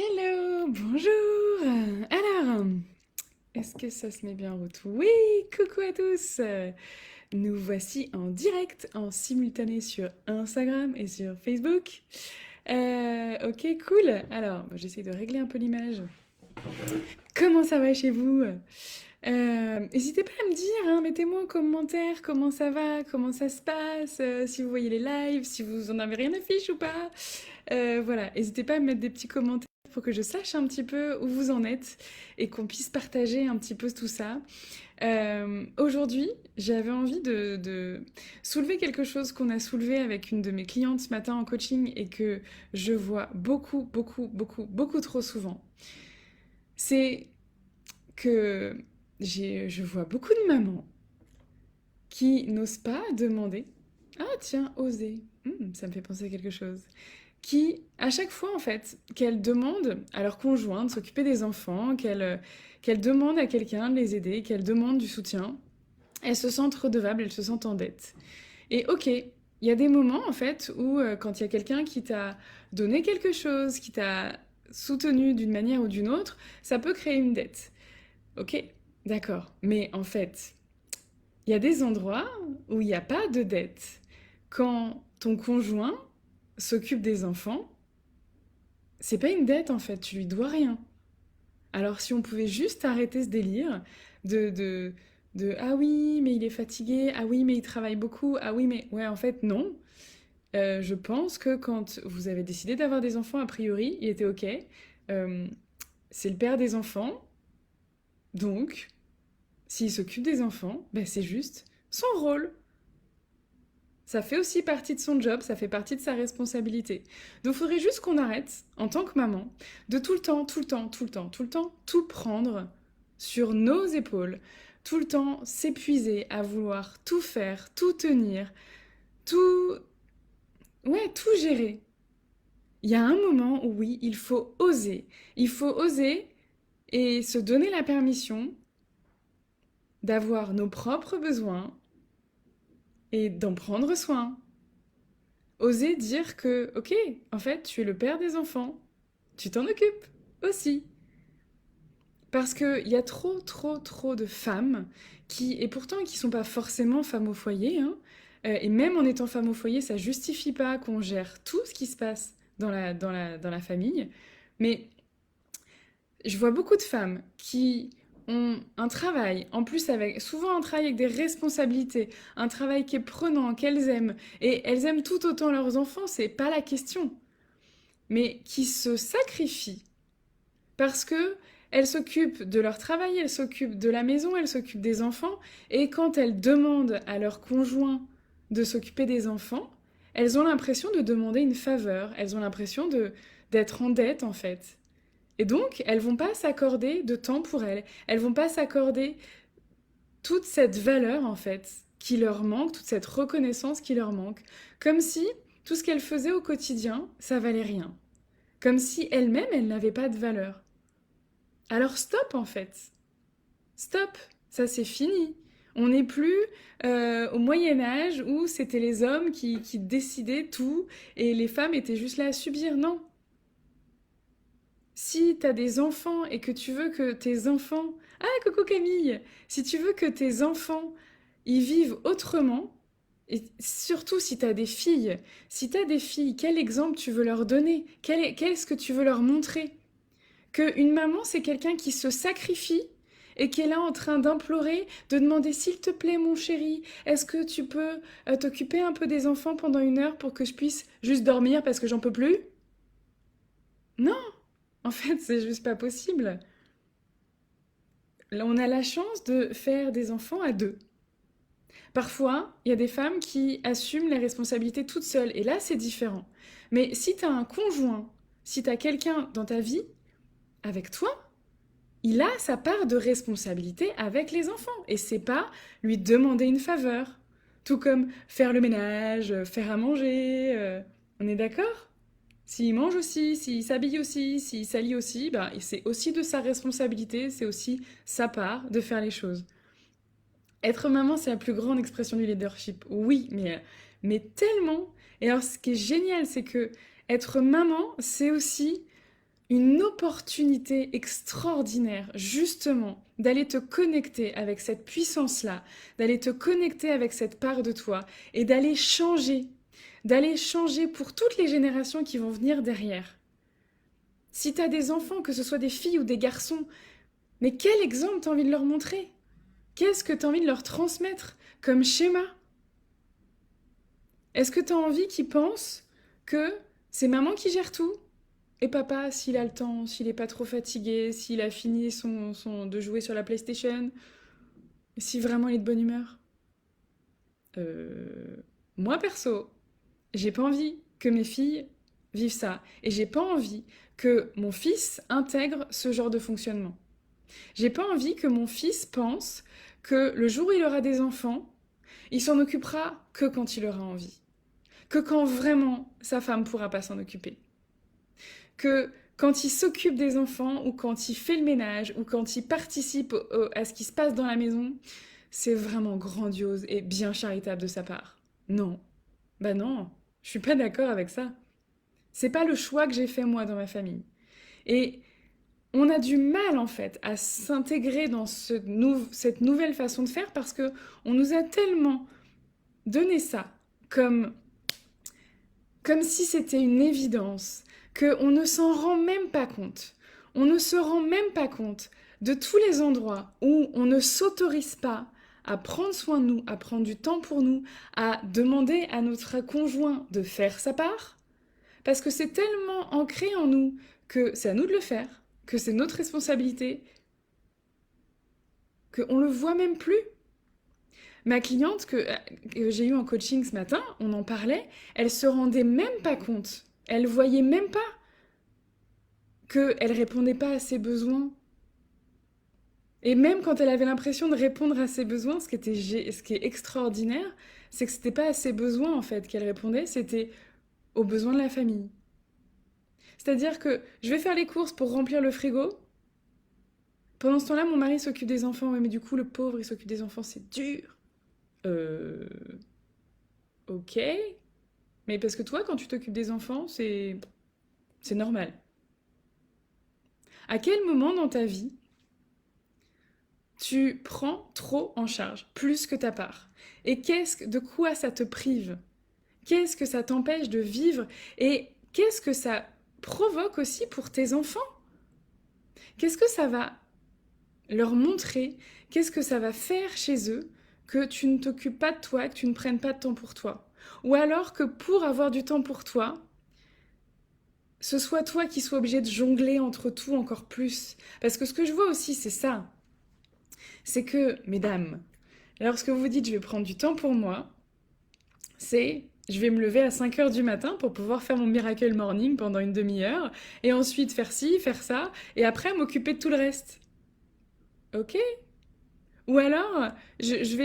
Hello, bonjour. Alors, est-ce que ça se met bien en route? Oui, coucou à tous. Nous voici en direct, en simultané sur Instagram et sur Facebook. Ok, cool. Alors, j'essaie de régler un peu l'image. Comment ça va chez vous? N'hésitez pas à me dire, hein, mettez-moi en commentaire comment ça va, comment ça se passe, si vous voyez les lives, si vous en avez rien à fiche ou pas. Voilà, n'hésitez pas à me mettre des petits commentaires pour que je sache un petit peu où vous en êtes et qu'on puisse partager un petit peu tout ça. Aujourd'hui, j'avais envie de soulever quelque chose qu'on a soulevé avec une de mes clientes ce matin en coaching et que je vois beaucoup trop souvent. C'est que je vois beaucoup de mamans qui n'osent pas demander. Ah tiens, oser. Ça me fait penser à quelque chose. Qui, à chaque fois en fait, qu'elles demandent à leur conjoint de s'occuper des enfants, qu'elles demandent à quelqu'un de les aider, qu'elles demandent du soutien, elles se sentent redevables, elles se sentent en dette. Et ok, il y a des moments en fait où quand il y a quelqu'un qui t'a donné quelque chose, qui t'a soutenu d'une manière ou d'une autre, ça peut créer une dette. Ok, d'accord. Mais en fait, il y a des endroits où il n'y a pas de dette. Quand ton conjoint s'occupe des enfants, c'est pas une dette en fait, tu lui dois rien. Alors si on pouvait juste arrêter ce délire de, de, de ah oui, mais il est fatigué, ah oui, mais il travaille beaucoup, ah oui, mais ouais, en fait, non. Je pense que quand vous avez décidé d'avoir des enfants, a priori, il était ok. Euh, c'est le père des enfants, donc s'il s'occupe des enfants, ben c'est juste son rôle. Ça fait aussi partie de son job, ça fait partie de sa responsabilité. Donc il faudrait juste qu'on arrête, en tant que maman, de tout prendre sur nos épaules, tout le temps s'épuiser à vouloir tout faire, tout tenir, tout... Ouais, tout gérer. Il y a un moment où oui, il faut oser. Il faut oser et se donner la permission d'avoir nos propres besoins et d'en prendre soin. Oser dire que, ok, en fait, tu es le père des enfants, tu t'en occupes aussi. Parce qu'il y a trop de femmes qui, et pourtant qui sont pas forcément femmes au foyer, hein, et même en étant femme au foyer, ça justifie pas qu'on gère tout ce qui se passe dans la famille, mais je vois beaucoup de femmes qui ont un travail, en plus avec souvent un travail avec des responsabilités, un travail qui est prenant, qu'elles aiment, et elles aiment tout autant leurs enfants, c'est pas la question, mais qui se sacrifient parce que elles s'occupent de leur travail, elles s'occupent de la maison, elles s'occupent des enfants, et quand elles demandent à leur conjoint de s'occuper des enfants, elles ont l'impression de demander une faveur, elles ont l'impression de d'être en dette en fait. Et donc, elles vont pas s'accorder de temps pour elles. Elles vont pas s'accorder toute cette valeur, en fait, qui leur manque, toute cette reconnaissance qui leur manque. Comme si tout ce qu'elles faisaient au quotidien, ça valait rien. Comme si elles-mêmes, elles n'avaient pas de valeur. Alors stop, en fait. Stop. Ça, c'est fini. On n'est plus au Moyen Âge où c'était les hommes qui décidaient tout et les femmes étaient juste là à subir. Non, si t'as des enfants et que tu veux que tes enfants... Ah, coucou Camille! Si tu veux que tes enfants, ils vivent autrement, et surtout si t'as des filles, si t'as des filles, quel exemple tu veux leur donner? Qu'est-ce que tu veux leur montrer? Qu'une maman, c'est quelqu'un qui se sacrifie et qui est là en train d'implorer, de demander s'il te plaît mon chéri, est-ce que tu peux t'occuper un peu des enfants pendant 1 heure pour que je puisse juste dormir parce que j'en peux plus? Non! En fait, c'est juste pas possible. Là, on a la chance de faire des enfants à deux. Parfois, il y a des femmes qui assument les responsabilités toutes seules, et là, c'est différent. Mais si tu as un conjoint, si tu as quelqu'un dans ta vie, avec toi, il a sa part de responsabilité avec les enfants, et c'est pas lui demander une faveur. Tout comme faire le ménage, faire à manger, on est d'accord? S'il mange aussi, s'il s'habille aussi, s'il s'allie aussi, ben, c'est aussi de sa responsabilité, c'est aussi sa part de faire les choses. Être maman, c'est la plus grande expression du leadership. Oui, mais tellement. Et alors, ce qui est génial, c'est que être maman, c'est aussi une opportunité extraordinaire, justement, d'aller te connecter avec cette puissance-là, d'aller te connecter avec cette part de toi et d'aller changer pour toutes les générations qui vont venir derrière. Si tu as des enfants, que ce soit des filles ou des garçons, mais quel exemple tu as envie de leur montrer? Qu'est-ce que tu as envie de leur transmettre comme schéma? Est-ce que tu as envie qu'ils pensent que c'est maman qui gère tout? Et papa, s'il a le temps, s'il n'est pas trop fatigué, s'il a fini de jouer sur la PlayStation, si vraiment il est de bonne humeur? Euh, Moi, perso, j'ai pas envie que mes filles vivent ça. Et j'ai pas envie que mon fils intègre ce genre de fonctionnement. J'ai pas envie que mon fils pense que le jour où il aura des enfants, il s'en occupera que quand il aura envie. Que quand vraiment sa femme pourra pas s'en occuper. Que quand il s'occupe des enfants ou quand il fait le ménage ou quand il participe à ce qui se passe dans la maison, c'est vraiment grandiose et bien charitable de sa part. Non. Bah non, je suis pas d'accord avec ça. C'est pas le choix que j'ai fait moi dans ma famille. Et on a du mal en fait à s'intégrer dans cette nouvelle façon de faire parce que on nous a tellement donné ça comme comme si c'était une évidence, qu'on ne s'en rend même pas compte. On ne se rend même pas compte de tous les endroits où on ne s'autorise pas à prendre soin de nous, à prendre du temps pour nous, à demander à notre conjoint de faire sa part, parce que c'est tellement ancré en nous que c'est à nous de le faire, que c'est notre responsabilité, qu'on ne le voit même plus. Ma cliente que j'ai eue en coaching ce matin, on en parlait, elle se rendait même pas compte. Elle voyait même pas qu'elle répondait pas à ses besoins. Et même quand elle avait l'impression de répondre à ses besoins, ce qui est extraordinaire, c'est que c'était pas à ses besoins en fait qu'elle répondait, c'était aux besoins de la famille. C'est-à-dire que je vais faire les courses pour remplir le frigo. Pendant ce temps-là, mon mari s'occupe des enfants. Ouais, mais du coup, le pauvre, il s'occupe des enfants, c'est dur. Euh... Ok. Mais parce que toi, quand tu t'occupes des enfants, c'est normal. À quel moment dans ta vie tu prends trop en charge, plus que ta part? Et de quoi ça te prive? Qu'est-ce que ça t'empêche de vivre? Et qu'est-ce que ça provoque aussi pour tes enfants? Qu'est-ce que ça va leur montrer? Qu'est-ce que ça va faire chez eux que tu ne t'occupes pas de toi, que tu ne prennes pas de temps pour toi? Ou alors que pour avoir du temps pour toi, ce soit toi qui sois obligé de jongler entre tout encore plus. Parce que ce que je vois aussi, c'est ça. C'est que, mesdames, lorsque vous dites je vais prendre du temps pour moi, c'est je vais me lever à 5 heures du matin pour pouvoir faire mon miracle morning pendant une demi-heure, et ensuite faire ci, faire ça, et après m'occuper de tout le reste. Ok? Ou alors, je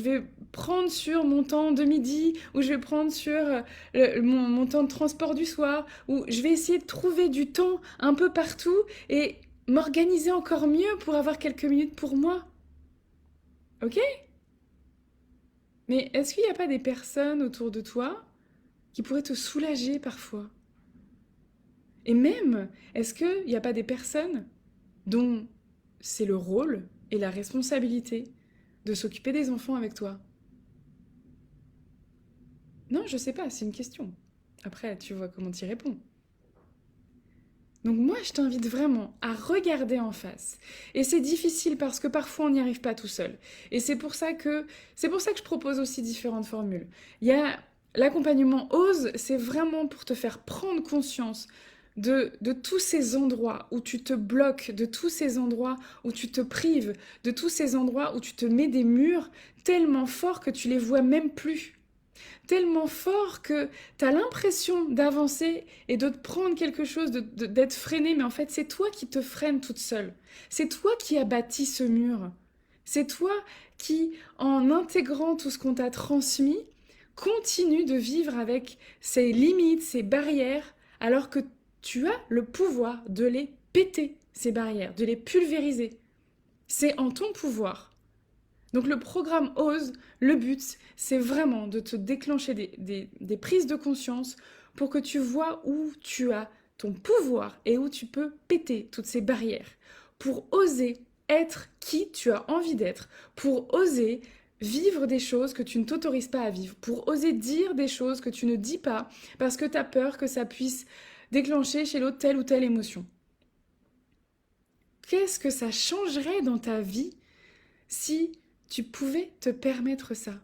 vais prendre sur mon temps de midi, ou je vais prendre sur mon temps de transport du soir, ou je vais essayer de trouver du temps un peu partout et m'organiser encore mieux pour avoir quelques minutes pour moi. Ok? Mais est-ce qu'il n'y a pas des personnes autour de toi qui pourraient te soulager parfois? Et même, est-ce qu'il n'y a pas des personnes dont c'est le rôle et la responsabilité de s'occuper des enfants avec toi? Non, je sais pas, c'est une question. Après, tu vois comment tu y réponds. Donc moi, je t'invite vraiment à regarder en face. Et c'est difficile parce que parfois on n'y arrive pas tout seul. Et c'est pour ça que je propose aussi différentes formules. Il y a l'accompagnement OSE, c'est vraiment pour te faire prendre conscience de tous ces endroits où tu te bloques, de tous ces endroits où tu te prives, de tous ces endroits où tu te mets des murs tellement forts que tu les vois même plus, tellement fort que tu as l'impression d'avancer et de te prendre quelque chose, d'être freiné, mais en fait c'est toi qui te freines toute seule. C'est toi qui as bâti ce mur. C'est toi qui, en intégrant tout ce qu'on t'a transmis, continue de vivre avec ces limites, ces barrières, alors que tu as le pouvoir de les péter, ces barrières, de les pulvériser. C'est en ton pouvoir. Donc le programme OSE, le but, c'est vraiment de te déclencher des prises de conscience pour que tu vois où tu as ton pouvoir et où tu peux péter toutes ces barrières pour oser être qui tu as envie d'être, pour oser vivre des choses que tu ne t'autorises pas à vivre, pour oser dire des choses que tu ne dis pas parce que tu as peur que ça puisse déclencher chez l'autre telle ou telle émotion. Qu'est-ce que ça changerait dans ta vie si tu pouvais te permettre ça?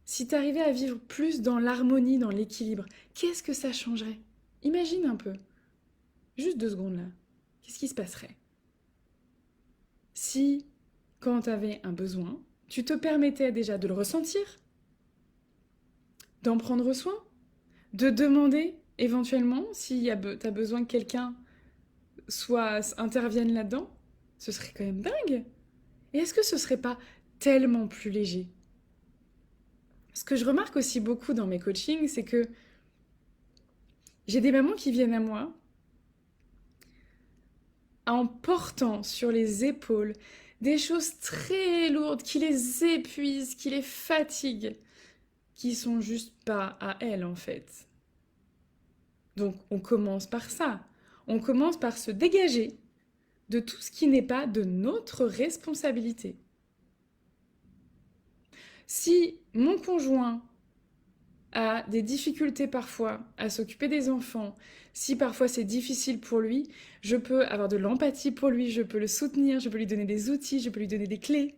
Si tu arrivais à vivre plus dans l'harmonie, dans l'équilibre, qu'est-ce que ça changerait? Imagine un peu. Juste 2 secondes là. Qu'est-ce qui se passerait? Si, quand tu avais un besoin, tu te permettais déjà de le ressentir, d'en prendre soin, de demander éventuellement si tu as besoin que quelqu'un intervienne là-dedans, ce serait quand même dingue. Et est-ce que ce serait pas tellement plus léger? Ce que je remarque aussi beaucoup dans mes coachings, c'est que j'ai des mamans qui viennent à moi en portant sur les épaules des choses très lourdes qui les épuisent, qui les fatiguent, qui sont juste pas à elles en fait. Donc on commence par ça. On commence par se dégager de tout ce qui n'est pas de notre responsabilité. Si mon conjoint a des difficultés parfois à s'occuper des enfants, si parfois c'est difficile pour lui, je peux avoir de l'empathie pour lui, je peux le soutenir, je peux lui donner des outils, je peux lui donner des clés.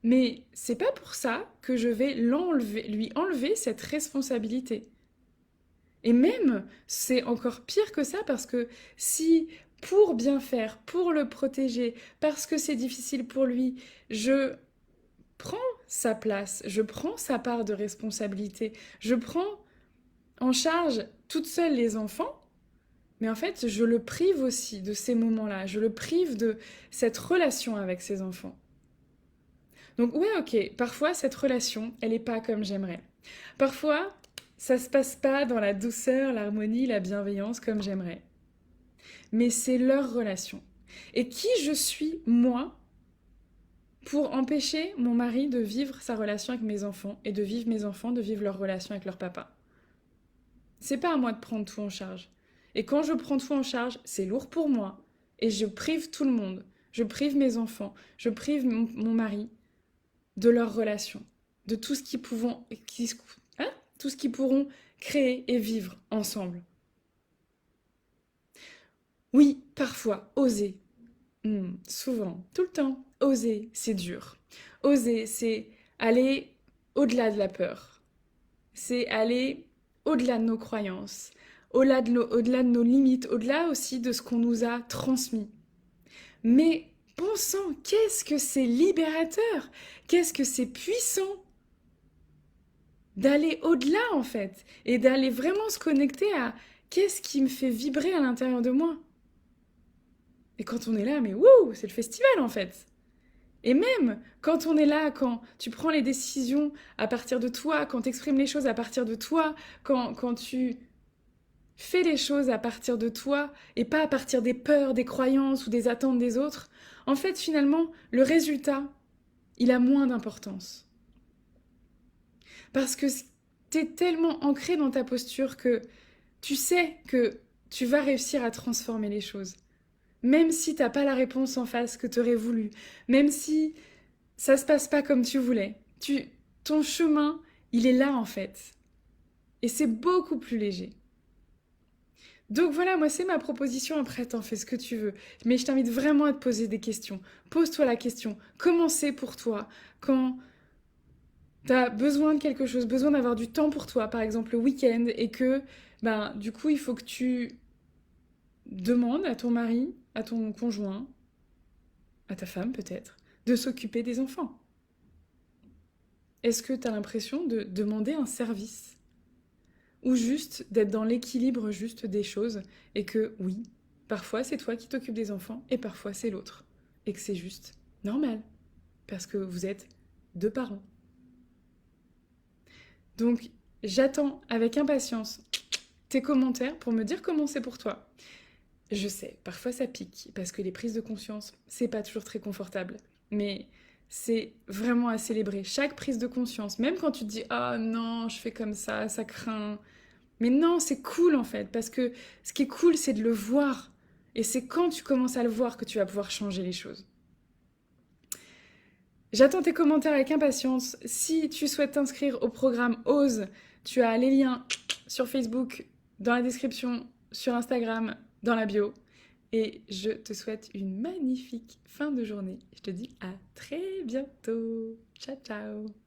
Mais c'est pas pour ça que je vais lui enlever cette responsabilité. Et même, c'est encore pire que ça parce que si pour bien faire, pour le protéger, parce que c'est difficile pour lui, je prends sa place, je prends sa part de responsabilité, je prends en charge toute seule les enfants, mais en fait, je le prive aussi de ces moments-là, je le prive de cette relation avec ses enfants. Donc ouais, ok, parfois cette relation, elle n'est pas comme j'aimerais. Parfois, ça se passe pas dans la douceur, l'harmonie, la bienveillance comme j'aimerais. Mais c'est leur relation. Et qui je suis, moi, pour empêcher mon mari de vivre sa relation avec mes enfants et de vivre mes enfants, de vivre leur relation avec leur papa? C'est pas à moi de prendre tout en charge. Et quand je prends tout en charge, c'est lourd pour moi. Et je prive tout le monde. Je prive mes enfants. Je prive mon mari de leur relation. De tout ce tout ce qu'ils pourront créer et vivre ensemble. Oui, parfois, oser. Souvent, tout le temps. Oser, c'est dur. Oser, c'est aller au-delà de la peur. C'est aller au-delà de nos croyances, au-delà de nos limites, au-delà aussi de ce qu'on nous a transmis. Mais bon sang, qu'est-ce que c'est libérateur! Qu'est-ce que c'est puissant d'aller au-delà en fait et d'aller vraiment se connecter à qu'est-ce qui me fait vibrer à l'intérieur de moi. Et quand on est là, mais wouh, c'est le festival en fait. Et même quand on est là, quand tu prends les décisions à partir de toi, quand tu exprimes les choses à partir de toi, quand tu fais les choses à partir de toi et pas à partir des peurs, des croyances ou des attentes des autres, en fait finalement, le résultat, il a moins d'importance. Parce que t'es tellement ancré dans ta posture que tu sais que tu vas réussir à transformer les choses. Même si t'as pas la réponse en face que t'aurais voulu, même si ça se passe pas comme tu voulais, ton chemin, il est là en fait. Et c'est beaucoup plus léger. Donc voilà, moi c'est ma proposition, après t'en fais ce que tu veux. Mais je t'invite vraiment à te poser des questions. Pose-toi la question, comment c'est pour toi quand t'as besoin de quelque chose, besoin d'avoir du temps pour toi, par exemple le week-end, et que du coup il faut que tu demandes à ton mari, à ton conjoint, à ta femme peut-être, de s'occuper des enfants. Est-ce que t'as l'impression de demander un service? Ou juste d'être dans l'équilibre juste des choses et que oui, parfois c'est toi qui t'occupes des enfants et parfois c'est l'autre. Et que c'est juste normal. Parce que vous êtes 2 parents. Donc j'attends avec impatience tes commentaires pour me dire comment c'est pour toi. Je sais, parfois ça pique parce que les prises de conscience, c'est pas toujours très confortable. Mais c'est vraiment à célébrer. Chaque prise de conscience, même quand tu te dis ah non, je fais comme ça craint. Mais non, c'est cool en fait, parce que ce qui est cool, c'est de le voir. Et c'est quand tu commences à le voir que tu vas pouvoir changer les choses. J'attends tes commentaires avec impatience. Si tu souhaites t'inscrire au programme OSE, tu as les liens sur Facebook, dans la description, sur Instagram, dans la bio. Et je te souhaite une magnifique fin de journée. Je te dis à très bientôt. Ciao, ciao.